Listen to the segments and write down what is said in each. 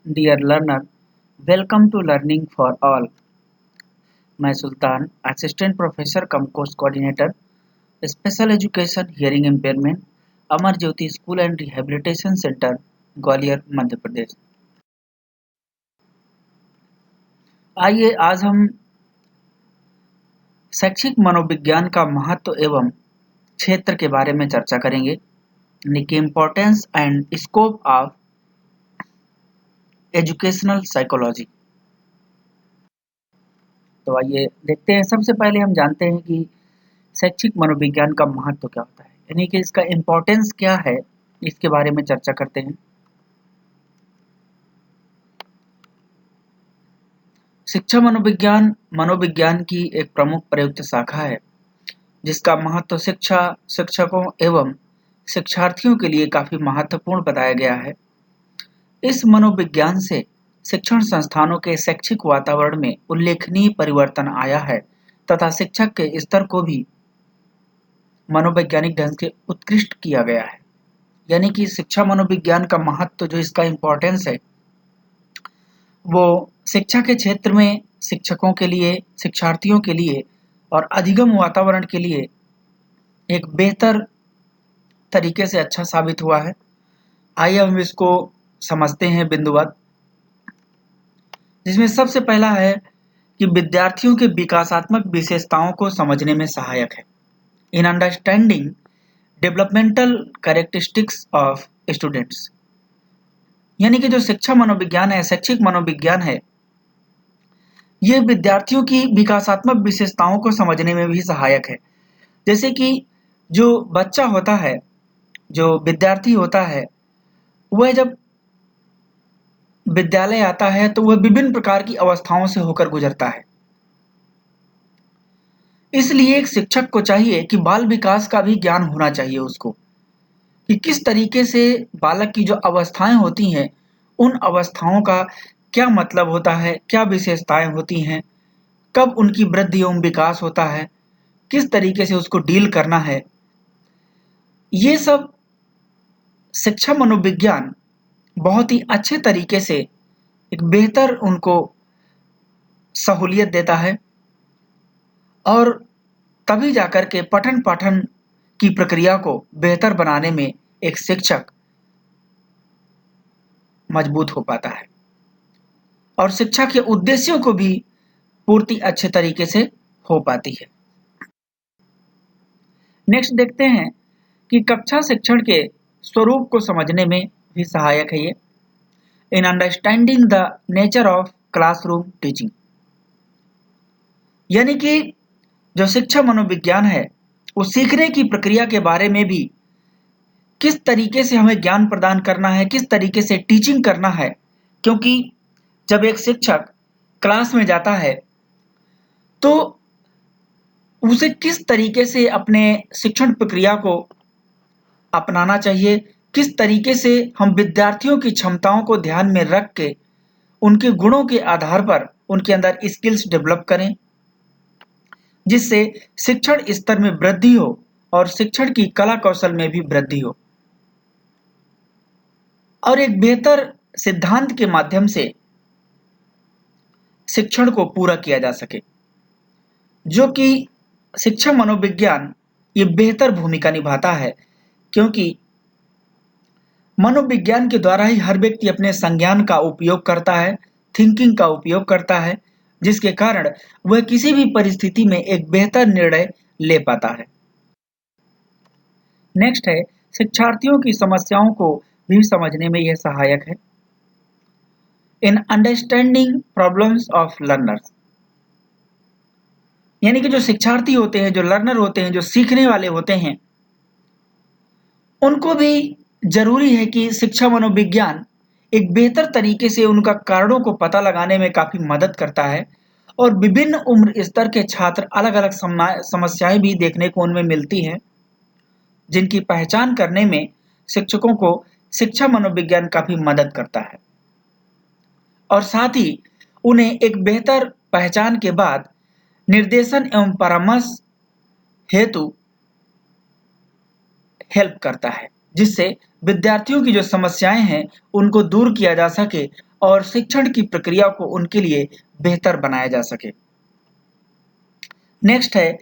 Dear learner, welcome to Learning for All. मैं Sultan, assistant professor cum course coordinator, special education hearing impairment, Amar Jyoti school and rehabilitation centre, Gwalior, Madhya Pradesh. आइए आज हम शैक्षिक मनोविज्ञान का महत्व एवं क्षेत्र के बारे में चर्चा करेंगे, यानी कि importance and scope of educational psychology. तो आइए देखते हैं। सबसे पहले हम जानते हैं कि शैक्षिक मनोविज्ञान का महत्व क्या होता है, यानी कि इसका इम्पोर्टेंस क्या है, इसके बारे में चर्चा करते हैं। शिक्षा मनोविज्ञान मनोविज्ञान की एक प्रमुख प्रयुक्त शाखा है, जिसका महत्व शिक्षा, शिक्षकों एवं शिक्षार्थियों के लिए काफी महत्वपूर्ण बताया गया है। इस मनोविज्ञान से शिक्षण संस्थानों के शैक्षिक वातावरण में उल्लेखनीय परिवर्तन आया है तथा शिक्षक के स्तर को भी मनोवैज्ञानिक ढंग से उत्कृष्ट किया गया है। यानी कि शिक्षा मनोविज्ञान का महत्व, जो इसका इम्पोर्टेंस है, वो शिक्षा के क्षेत्र में शिक्षकों के लिए, शिक्षार्थियों के लिए और अधिगम वातावरण के लिए एक बेहतर तरीके से अच्छा साबित हुआ है। आइए हम इसको समझते हैं बिंदुवार, जिसमें सबसे पहला है कि विद्यार्थियों के विकासात्मक विशेषताओं को समझने में सहायक है। In understanding developmental characteristics of students, यानी कि जो शिक्षा मनोविज्ञान है, शैक्षिक मनोविज्ञान है, ये विद्यार्थियों की विकासात्मक विशेषताओं को समझने में भी सहायक है। जैसे कि जो बच्चा होता है, जो विद्यार्थी होता है, वह जब विद्यालय आता है तो वह विभिन्न प्रकार की अवस्थाओं से होकर गुजरता है। इसलिए एक शिक्षक को चाहिए कि बाल विकास का भी ज्ञान होना चाहिए उसको, कि किस तरीके से बालक की जो अवस्थाएं होती हैं, उन अवस्थाओं का क्या मतलब होता है, क्या विशेषताएं होती हैं, कब उनकी वृद्धि एवं विकास होता है, किस तरीके से उसको डील करना है। ये सब शिक्षा मनोविज्ञान बहुत ही अच्छे तरीके से एक बेहतर उनको सहूलियत देता है और तभी जाकर के पठन पाठन की प्रक्रिया को बेहतर बनाने में एक शिक्षक मजबूत हो पाता है और शिक्षा के उद्देश्यों को भी पूर्ति अच्छे तरीके से हो पाती है। नेक्स्ट देखते हैं कि कक्षा शिक्षण के स्वरूप को समझने में भी सहायक है ये। In understanding the nature of classroom teaching, यानी कि जो शिक्षा मनोविज्ञान है, वो सीखने की प्रक्रिया के बारे में भी, किस तरीके से हमें ज्ञान प्रदान करना है, किस तरीके से टीचिंग करना है। क्योंकि जब एक शिक्षक क्लास में जाता है तो उसे किस तरीके से अपने शिक्षण प्रक्रिया को अपनाना चाहिए, किस तरीके से हम विद्यार्थियों की क्षमताओं को ध्यान में रख के उनके गुणों के आधार पर उनके अंदर स्किल्स डेवलप करें, जिससे शिक्षण स्तर में वृद्धि हो और शिक्षण की कला कौशल में भी वृद्धि हो और एक बेहतर सिद्धांत के माध्यम से शिक्षण को पूरा किया जा सके, जो कि शिक्षा मनोविज्ञान ये बेहतर भूमिका निभाता है। क्योंकि मनोविज्ञान के द्वारा ही हर व्यक्ति अपने संज्ञान का उपयोग करता है, थिंकिंग का उपयोग करता है, जिसके कारण वह किसी भी परिस्थिति में एक बेहतर निर्णय ले पाता है। नेक्स्ट है, शिक्षार्थियों की समस्याओं को भी समझने में यह सहायक है। In understanding problems of learners, यानी कि जो शिक्षार्थी होते हैं, जो लर्नर होते हैं, जो सीखने वाले होते हैं, उनको भी जरूरी है कि शिक्षा मनोविज्ञान एक बेहतर तरीके से उनका कारणों को पता लगाने में काफी मदद करता है और विभिन्न उम्र स्तर के छात्र अलग अलग समस्याएं भी देखने को उनमें मिलती हैं, जिनकी पहचान करने में शिक्षकों को शिक्षा मनोविज्ञान काफी मदद करता है और साथ ही उन्हें एक बेहतर पहचान के बाद निर्देशन एवं परामर्श हेतु हेल्प करता है, जिससे विद्यार्थियों की जो समस्याएं हैं उनको दूर किया जा सके और शिक्षण की प्रक्रिया को उनके लिए बेहतर बनाया जा सके। नेक्स्ट है,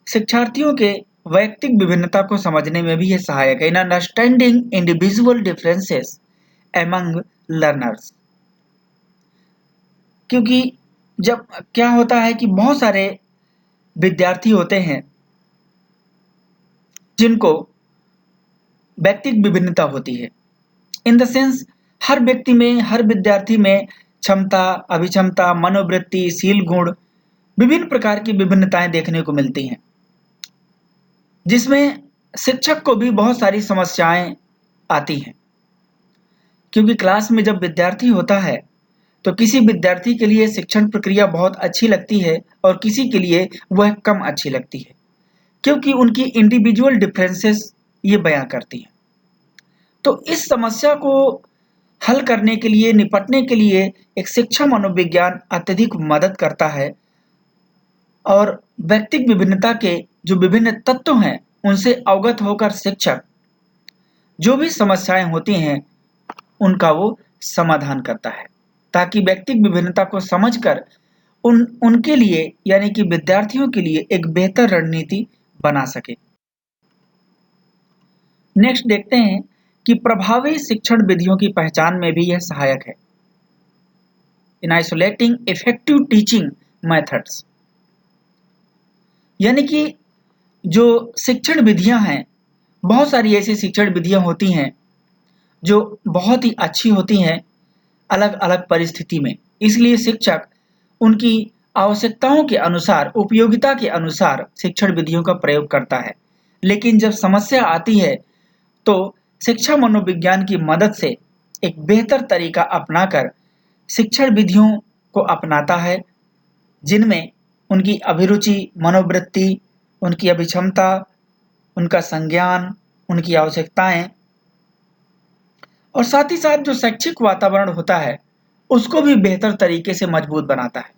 शिक्षार्थियों के वैयक्तिक विभिन्नता को समझने में भी यह सहायक है, in understanding individual differences among learners. क्योंकि जब क्या होता है कि बहुत सारे विद्यार्थी होते हैं जिनको व्यक्तिगत विभिन्नता होती है, इन द सेंस हर व्यक्ति में, हर विद्यार्थी में क्षमता, अभिक्षमता, मनोवृत्ति, शील गुण, विभिन्न प्रकार की विभिन्नताएं देखने को मिलती हैं, जिसमें शिक्षक को भी बहुत सारी समस्याएं आती हैं। क्योंकि क्लास में जब विद्यार्थी होता है तो किसी विद्यार्थी के लिए शिक्षण प्रक्रिया बहुत अच्छी लगती है और किसी के लिए वह कम अच्छी लगती है, क्योंकि उनकी इंडिविजुअल डिफरेंसेस ये बयां करती हैं। तो इस समस्या को हल करने के लिए, निपटने के लिए एक शिक्षा मनोविज्ञान अत्यधिक मदद करता है और व्यक्तिगत विभिन्नता के जो विभिन्न तत्व हैं उनसे अवगत होकर शिक्षक जो भी समस्याएं होती हैं उनका वो समाधान करता है, ताकि व्यक्तिगत विभिन्नता को समझकर उनके लिए यानी कि विद्यार्थियों के लिए एक बेहतर रणनीति बना सके। नेक्स्ट देखते हैं कि प्रभावी शिक्षण विधियों की पहचान में भी यह सहायक है, इन आइसोलेटिंग इफेक्टिव टीचिंग मेथड्स। यानी कि जो शिक्षण विधियां हैं, बहुत सारी ऐसी शिक्षण विधियां होती हैं जो बहुत ही अच्छी होती हैं अलग अलग परिस्थिति में। इसलिए शिक्षक उनकी आवश्यकताओं के अनुसार, उपयोगिता के अनुसार शिक्षण विधियों का प्रयोग करता है। लेकिन जब समस्या आती है तो शिक्षा मनोविज्ञान की मदद से एक बेहतर तरीका अपनाकर शिक्षण विधियों को अपनाता है, जिनमें उनकी अभिरुचि, मनोवृत्ति, उनकी अभिक्षमता, उनका संज्ञान, उनकी आवश्यकताएं और साथ ही साथ जो शैक्षिक वातावरण होता है उसको भी बेहतर तरीके से मजबूत बनाता है।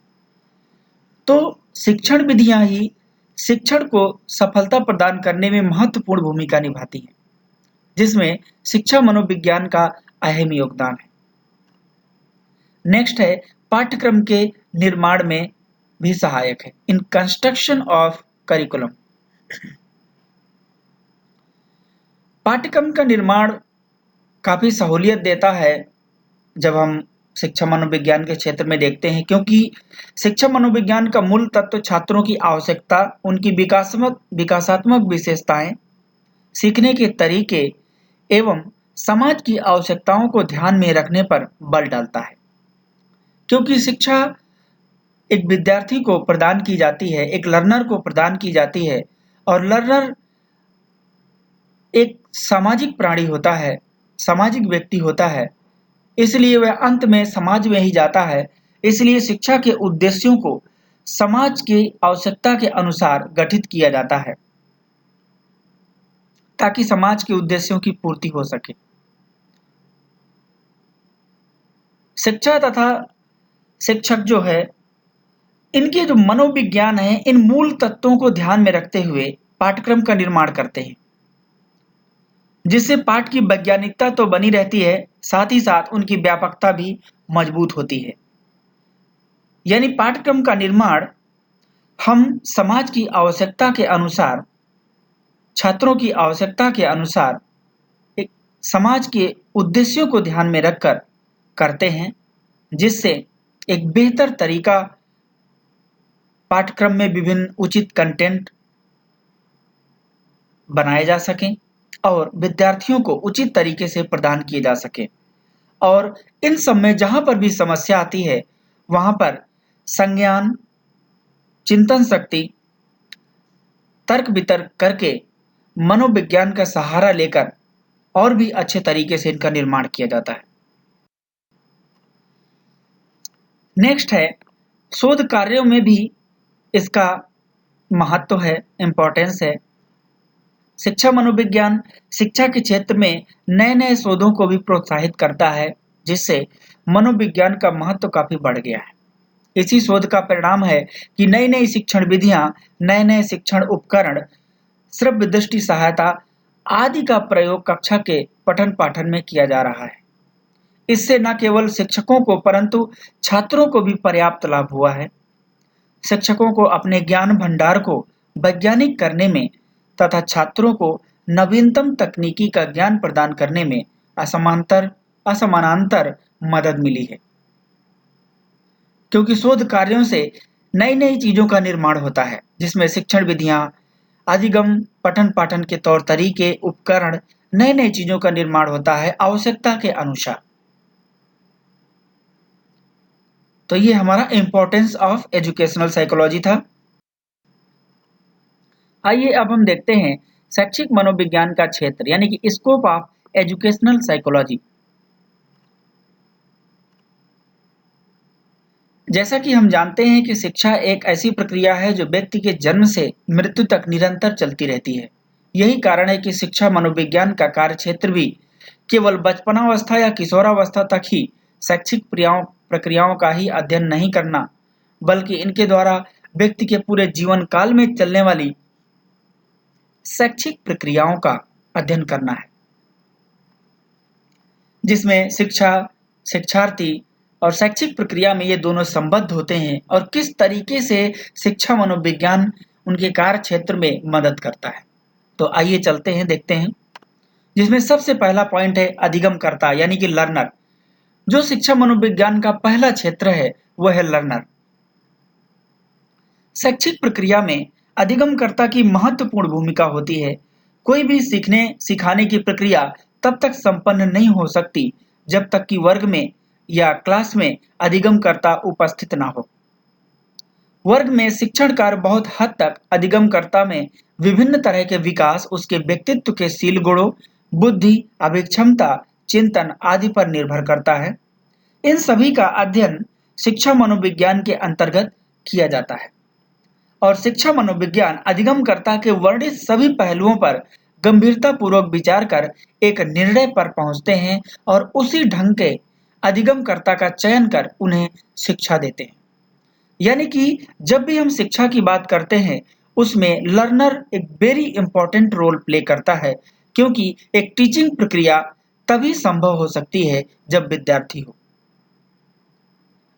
तो शिक्षण विधियां ही शिक्षण को सफलता प्रदान करने में महत्वपूर्ण भूमिका निभाती हैं, जिसमें शिक्षा मनोविज्ञान का अहम योगदान है। नेक्स्ट है, पाठ्यक्रम के निर्माण में भी सहायक है, इन कंस्ट्रक्शन ऑफ करिकुलम। पाठ्यक्रम का निर्माण काफी सहूलियत देता है जब हम शिक्षा मनोविज्ञान के क्षेत्र में देखते हैं, क्योंकि शिक्षा मनोविज्ञान का मूल तत्व छात्रों की आवश्यकता, उनकी विकासात्मक विशेषताएं, सीखने के तरीके एवं समाज की आवश्यकताओं को ध्यान में रखने पर बल डालता है। क्योंकि शिक्षा एक विद्यार्थी को प्रदान की जाती है, एक लर्नर को प्रदान की जाती है, और लर्नर एक सामाजिक प्राणी होता है, सामाजिक व्यक्ति होता है, इसलिए वह अंत में समाज में ही जाता है। इसलिए शिक्षा के उद्देश्यों को समाज की आवश्यकता के अनुसार गठित किया जाता है, ताकि समाज के उद्देश्यों की पूर्ति हो सके। शिक्षा तथा शिक्षक जो है, इनके जो मनोविज्ञान है, इन मूल तत्वों को ध्यान में रखते हुए पाठ्यक्रम का निर्माण करते हैं, जिससे पाठ की वैज्ञानिकता तो बनी रहती है, साथ ही साथ उनकी व्यापकता भी मजबूत होती है। यानी पाठ्यक्रम का निर्माण हम समाज की आवश्यकता के अनुसार, छात्रों की आवश्यकता के अनुसार, एक समाज के उद्देश्यों को ध्यान में रखकर करते हैं, जिससे एक बेहतर तरीका पाठ्यक्रम में विभिन्न उचित कंटेंट बनाए जा सकें और विद्यार्थियों को उचित तरीके से प्रदान किए जा सके। और इन सब में जहां पर भी समस्या आती है वहां पर संज्ञान, चिंतन शक्ति, तर्क वितर्क करके मनोविज्ञान का सहारा लेकर और भी अच्छे तरीके से इनका निर्माण किया जाता है। नेक्स्ट है, शोध कार्यों में भी इसका महत्व है, इंपॉर्टेंस है। शिक्षा मनोविज्ञान शिक्षा के क्षेत्र में नए नए शोधों को भी प्रोत्साहित करता है, जिससे मनोविज्ञान का महत्व काफी बढ़ गया है। इसी शोध का परिणाम है कि नई नई शिक्षण विधियां, नए नए शिक्षण उपकरण, श्रव्य दृष्टि सहायता आदि का प्रयोग कक्षा के पठन पाठन में किया जा रहा है। इससे न केवल शिक्षकों को परंतु छात्रों को भी पर्याप्त लाभ हुआ है। शिक्षकों को अपने ज्ञान भंडार को वैज्ञानिक करने में तथा छात्रों को नवीनतम तकनीकी का ज्ञान प्रदान करने में असमानांतर मदद मिली है, क्योंकि शोध कार्यों से नई-नई चीजों का निर्माण होता है, जिसमें शिक्षण विधियां, अधिगम, पठन-पाठन के तौर तरीके, उपकरण, नई-नई चीजों का निर्माण होता है आवश्यकता के अनुसार। तो ये हमारा इम्पोर्टेंस ऑफ एजुकेशनल साइकोलॉजी था। आइए अब हम देखते हैं शैक्षिक मनोविज्ञान का क्षेत्र यानी कि स्कोप ऑफ एजुकेशनल साइकोलॉजी। जैसा कि हम जानते हैं कि शिक्षा एक ऐसी प्रक्रिया है जो व्यक्ति के जन्म से मृत्यु तक निरंतर चलती रहती है। यही कारण है कि शिक्षा मनोविज्ञान का कार्यक्षेत्र भी केवल बचपनावस्था या किशोरावस्था तक ही शैक्षिक प्रक्रियाओं का ही अध्ययन नहीं करना, बल्कि इनके द्वारा व्यक्ति के पूरे जीवन काल में चलने वाली शैक्षिक प्रक्रियाओं का अध्ययन करना है, जिसमें शिक्षा, शिक्षार्थी और शैक्षिक प्रक्रिया में ये दोनों संबद्ध होते हैं और किस तरीके से शिक्षा मनोविज्ञान उनके कार्य क्षेत्र में मदद करता है। तो आइए चलते हैं, देखते हैं, जिसमें सबसे पहला पॉइंट है अधिगमकर्ता यानी कि लर्नर। जो शिक्षा मनोविज्ञान का पहला क्षेत्र है वह है लर्नर। शैक्षिक प्रक्रिया में अधिगमकर्ता की महत्वपूर्ण भूमिका होती है। कोई भी सीखने सिखाने की प्रक्रिया तब तक संपन्न नहीं हो सकती जब तक कि वर्ग में या क्लास में अधिगमकर्ता उपस्थित ना हो। वर्ग में शिक्षण कार्य बहुत हद तक अधिगमकर्ता में विभिन्न तरह के विकास, उसके व्यक्तित्व के शील गुणों, बुद्धि, अभिक्षमता, चिंतन आदि पर निर्भर करता है। इन सभी का अध्ययन शिक्षा मनोविज्ञान के अंतर्गत किया जाता है और शिक्षा मनोविज्ञान अधिगमकर्ता के वर्णित सभी पहलुओं पर गंभीरतापूर्वक विचार कर एक निर्णय पर पहुंचते हैं और उसी ढंग के अधिगमकर्ता का चयन कर उन्हें शिक्षा देते हैं। यानी कि जब भी हम शिक्षा की बात करते हैं उसमें लर्नर एक वेरी इंपॉर्टेंट रोल प्ले करता है, क्योंकि एक टीचिंग प्रक्रिया तभी संभव हो सकती है जब विद्यार्थी हो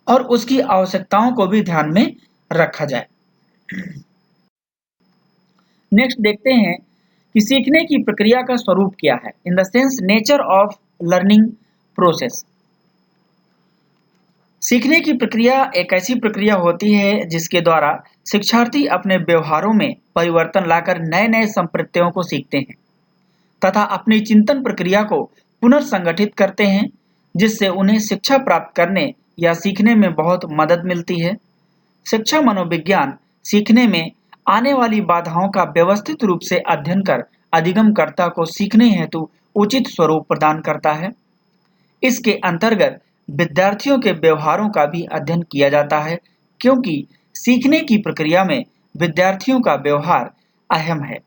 और उसकी आवश्यकताओं को भी ध्यान में रखा जाए। नेक्स्ट देखते हैं कि सीखने की प्रक्रिया का स्वरूप क्या है, in the sense nature of learning process. सीखने की प्रक्रिया एक ऐसी प्रक्रिया होती है जिसके द्वारा शिक्षार्थी अपने व्यवहारों में परिवर्तन लाकर नए-नए संप्रत्ययों को सीखते हैं तथा अपनी चिंतन प्रक्रिया को पुनर्संगठित करते हैं, जिससे उन्हें शिक्षा प्राप्त करने या सीखने में बहुत मदद मिलती है। शिक्षा मनोविज्ञान सीखने में आने वाली बाधाओं का व्यवस्थित रूप से अध्ययन कर अधिगमकर्ता को सीखने हेतु उचित स्वरूप प्रदान करता है। इसके अंतर्गत विद्यार्थियों के व्यवहारों का भी अध्ययन किया जाता है, क्योंकि सीखने की प्रक्रिया में विद्यार्थियों का व्यवहार अहम है।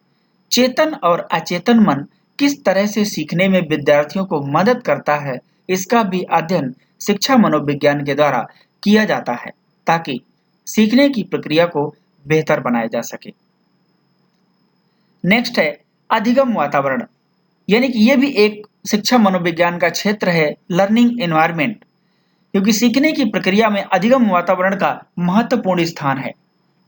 चेतन और अचेतन मन किस तरह से सीखने में विद्यार्थियों को मदद करता है, इसका भी अध्ययन शिक्षा मनोविज्ञान के द्वारा किया जाता है ताकि सीखने की प्रक्रिया को बेहतर बनाया जा सके। नेक्स्ट है अधिगम वातावरण, यानी कि ये भी एक शिक्षा मनोविज्ञान का क्षेत्र है, लर्निंग एनवायरनमेंट, क्योंकि सीखने की प्रक्रिया में अधिगम वातावरण का महत्वपूर्ण स्थान है।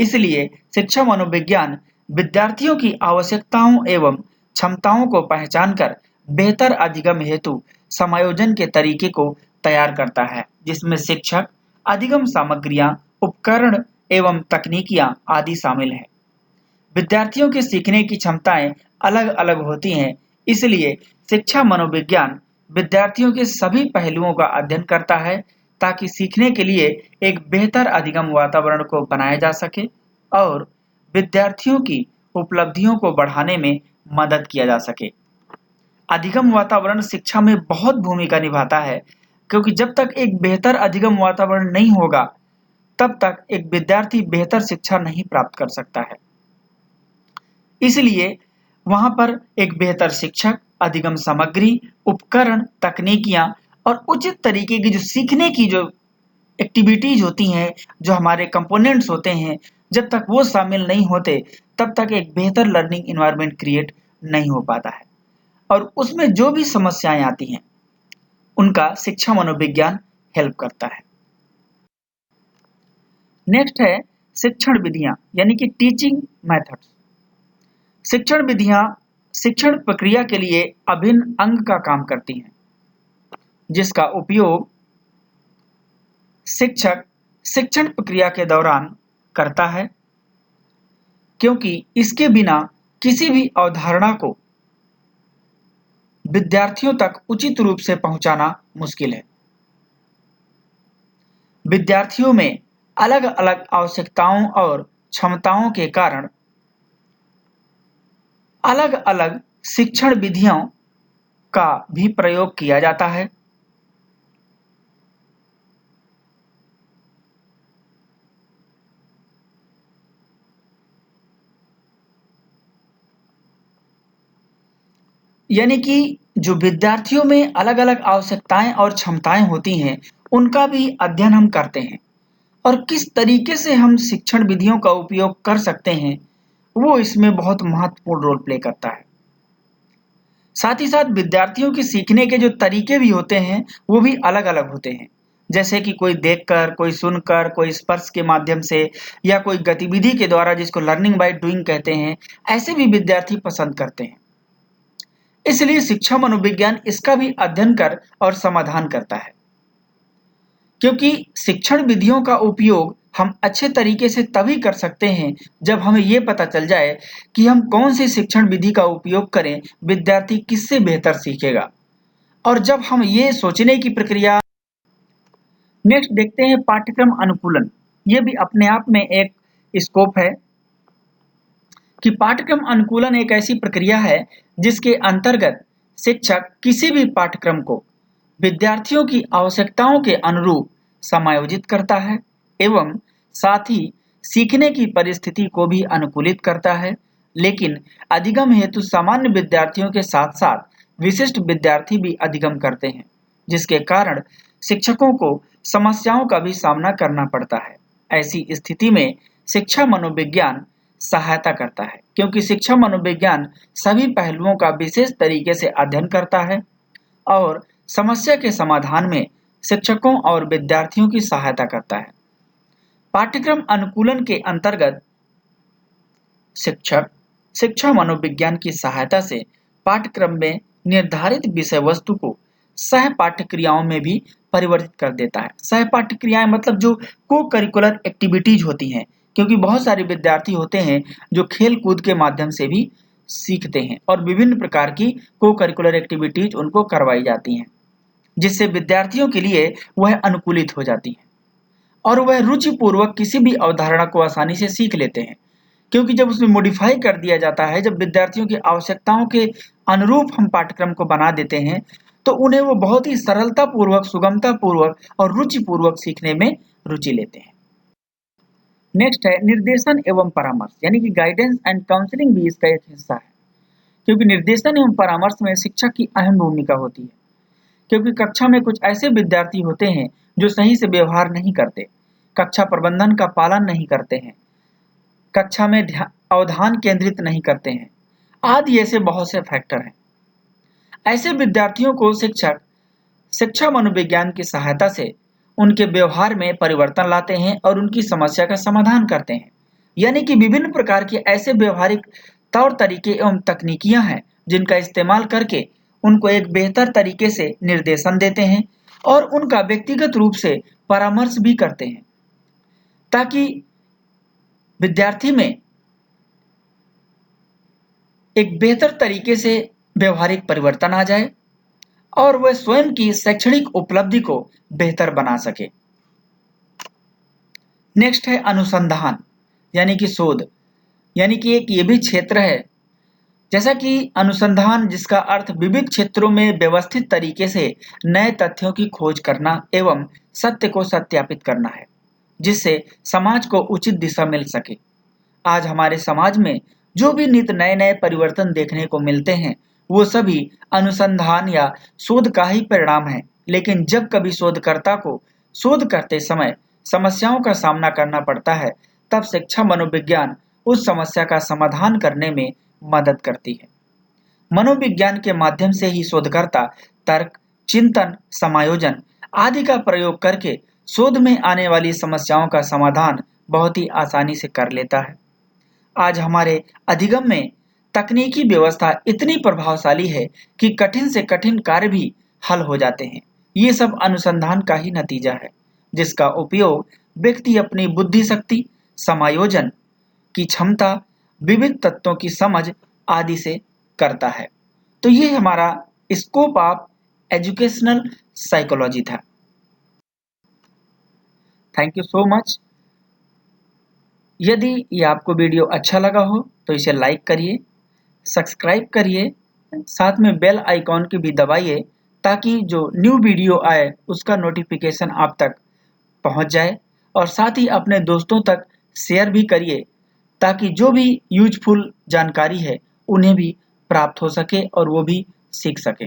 इसलिए शिक्षा मनोविज्ञान विद्यार्थियों की आवश्यकताओं एवं क्षमताओं को पहचान कर बेहतर अधिगम हेतु समायोजन के तरीके को तैयार करता है, जिसमें शिक्षक, अधिगम सामग्रियां, उपकरण एवं तकनीकियां आदि शामिल हैं। विद्यार्थियों के सीखने की क्षमताएं अलग-अलग होती हैं, इसलिए शिक्षा मनोविज्ञान विद्यार्थियों के सभी पहलुओं का अध्ययन करता है ताकि सीखने के लिए एक बेहतर अधिगम वातावरण को बनाया जा सके और विद्यार्थियों की उपलब्धियों को बढ़ाने में मदद किया जा सके। अधिगम वातावरण शिक्षा में बहुत भूमिका निभाता है, क्योंकि जब तक एक बेहतर अधिगम वातावरण नहीं होगा तब तक एक विद्यार्थी बेहतर शिक्षा नहीं प्राप्त कर सकता है। इसलिए वहां पर एक बेहतर शिक्षक, अधिगम सामग्री, उपकरण, तकनीकियां और उचित तरीके की जो सीखने की जो एक्टिविटीज होती हैं, जो हमारे कंपोनेंट्स होते हैं, जब तक वो शामिल नहीं होते तब तक एक बेहतर लर्निंग एनवायरनमेंट क्रिएट नहीं हो पाता है और उसमें जो भी समस्याएं आती हैं उनका शिक्षा मनोविज्ञान हेल्प करता है। नेक्स्ट है शिक्षण विधियां यानी कि टीचिंग मेथड्स। शिक्षण विधियां शिक्षण प्रक्रिया के लिए अभिन्न अंग का काम करती हैं, जिसका उपयोग शिक्षक शिक्षण प्रक्रिया के दौरान करता है, क्योंकि इसके बिना किसी भी अवधारणा को विद्यार्थियों तक उचित रूप से पहुंचाना मुश्किल है। विद्यार्थियों में अलग-अलग आवश्यकताओं और क्षमताओं के कारण अलग-अलग शिक्षण विधियों का भी प्रयोग किया जाता है। यानी कि जो विद्यार्थियों में अलग-अलग आवश्यकताएं और क्षमताएं होती हैं, उनका भी अध्ययन हम करते हैं और किस तरीके से हम शिक्षण विधियों का उपयोग कर सकते हैं, वो इसमें बहुत महत्वपूर्ण रोल प्ले करता है। साथ ही साथ विद्यार्थियों के सीखने के जो तरीके भी होते हैं, वो भी अलग-अलग होते हैं। जैसे कि कोई देखकर, कोई सुनकर, कोई स्पर्श के माध्यम से या कोई गतिविधि के द्वारा जिसको लर्निंग बाय डूइंग कहते हैं, ऐसे भी विद्यार्थी पसंद करते हैं। इसलिए शिक्षा मनोविज्ञान इसका भी अध्ययन कर और समाधान करता है, क्योंकि शिक्षण विधियों का उपयोग हम अच्छे तरीके से तभी कर सकते हैं जब हमें ये पता चल जाए कि हम कौन सी शिक्षण विधि का उपयोग करें, विद्यार्थी किससे बेहतर सीखेगा। और जब हम ये सोचने की प्रक्रिया नेक्स्ट देखते हैं पाठ्यक्रम अनुकूलन। ये भी अपने आप में एक स्कोप है कि पाठ्यक्रम अनुकूलन एक ऐसी प्रक्रिया है जिसके अंतर्गत शिक्षक किसी भी पाठ्यक्रम को विद्यार्थियों की आवश्यकताओं के अनुरूप समायोजित करता है एवं साथ ही सीखने की परिस्थिति को भी अनुकूलित करता है, लेकिन अधिगम हेतु सामान्य विद्यार्थियों के साथ साथ विशिष्ट विद्यार्थी भी अधिगम करते हैं, जिसके कारण शिक्षकों को समस्याओं का भी सामना करना पड़ता है। ऐसी स्थिति में शिक्षा मनोविज्ञान सहायता करता है, क्योंकि शिक्षा मनोविज्ञान सभी पहलुओं का विशेष तरीके से अध्ययन करता है और समस्या के समाधान में शिक्षकों और विद्यार्थियों की सहायता करता है। पाठ्यक्रम अनुकूलन के अंतर्गत शिक्षक शिक्षा मनोविज्ञान की सहायता से पाठ्यक्रम में निर्धारित विषय वस्तु को सह पाठ्य क्रियाओं में भी परिवर्तित कर देता है। सह पाठ्य क्रियाएं मतलब जो को करिकुलर एक्टिविटीज होती हैं, क्योंकि बहुत सारे विद्यार्थी होते हैं जो खेल कूद के माध्यम से भी सीखते हैं और विभिन्न प्रकार की को करिकुलर एक्टिविटीज उनको करवाई जाती हैं, जिससे विद्यार्थियों के लिए वह अनुकूलित हो जाती हैं और वह रुचिपूर्वक किसी भी अवधारणा को आसानी से सीख लेते हैं, क्योंकि जब उसमें मॉडिफाई कर दिया जाता है, जब विद्यार्थियों की आवश्यकताओं के अनुरूप हम पाठ्यक्रम को बना देते हैं, तो उन्हें वो बहुत ही सरलतापूर्वक, सुगमतापूर्वक और रुचिपूर्वक सीखने में रुचि लेते हैं। नेक्स्ट है निर्देशन एवं परामर्श, यानी कि गाइडेंस एंड काउंसलिंग भी इसका एक हिस्सा है, क्योंकि निर्देशन एवं परामर्श में शिक्षक की अहम भूमिका होती है, क्योंकि कक्षा में कुछ ऐसे विद्यार्थी होते हैं जो सही से व्यवहार नहीं करते, कक्षा प्रबंधन का पालन नहीं करते हैं, कक्षा में अवधान केंद्रित नहीं करते हैं, आदि ऐसे बहुत से फैक्टर हैं। ऐसे विद्यार्थियों को शिक्षक शिक्षा मनोविज्ञान की सहायता से उनके व्यवहार में परिवर्तन लाते हैं और उनकी समस्या का समाधान करते हैं। यानी कि विभिन्न प्रकार के ऐसे व्यवहारिक तौर तरीके एवं तकनीकियां हैं जिनका इस्तेमाल करके उनको एक बेहतर तरीके से निर्देशन देते हैं और उनका व्यक्तिगत रूप से परामर्श भी करते हैं, ताकि विद्यार्थी में एक बेहतर तरीके से व्यवहारिक परिवर्तन आ जाए और वह स्वयं की शैक्षणिक उपलब्धि को बेहतर बना सके। नेक्स्ट है अनुसंधान, यानी कि शोध, यानी कि एक ये भी क्षेत्र है जैसा कि अनुसंधान, जिसका अर्थ विविध क्षेत्रों में व्यवस्थित तरीके से नए तथ्यों की खोज करना एवं सत्य को सत्यापित करना है, जिससे समाज को उचित दिशा मिल सके। आज हमारे समाज में जो भी नित नए नए परिवर्तन देखने को मिलते हैं, वो सभी अनुसंधान या शोध का ही परिणाम है। लेकिन जब कभी शोधकर्ता को शोध करते समय समस्याओं का सामना करना पड़ता है, तब शिक्षा मनोविज्ञान उस समस्या का समाधान करने में मदद करती है। मनोविज्ञान के माध्यम से ही शोधकर्ता तर्क, चिंतन, समायोजन आदि का प्रयोग करके शोध में आने वाली समस्याओं का समाधान बहुत ही आसानी से कर लेता है। आज हमारे अधिगम में तकनीकी व्यवस्था इतनी प्रभावशाली है कि कठिन से कठिन कार्य भी हल हो जाते हैं। ये सब अनुसंधान का ही नतीजा है, जिसका उपयोग व्यक्ति अपनी बुद्धि शक्ति, समायोजन की क्षमता, विविध तत्वों की समझ आदि से करता है। तो ये हमारा स्कोप ऑफ एजुकेशनल साइकोलॉजी था। Thank you so much. यदि ये आपको वीडियो अच्छा लगा हो तो इसे लाइक करिए, सब्सक्राइब करिए, साथ में बेल आइकॉन की भी दबाइए ताकि जो न्यू वीडियो आए उसका नोटिफिकेशन आप तक पहुंच जाए, और साथ ही अपने दोस्तों तक शेयर भी करिए ताकि जो भी यूजफुल जानकारी है उन्हें भी प्राप्त हो सके और वो भी सीख सके।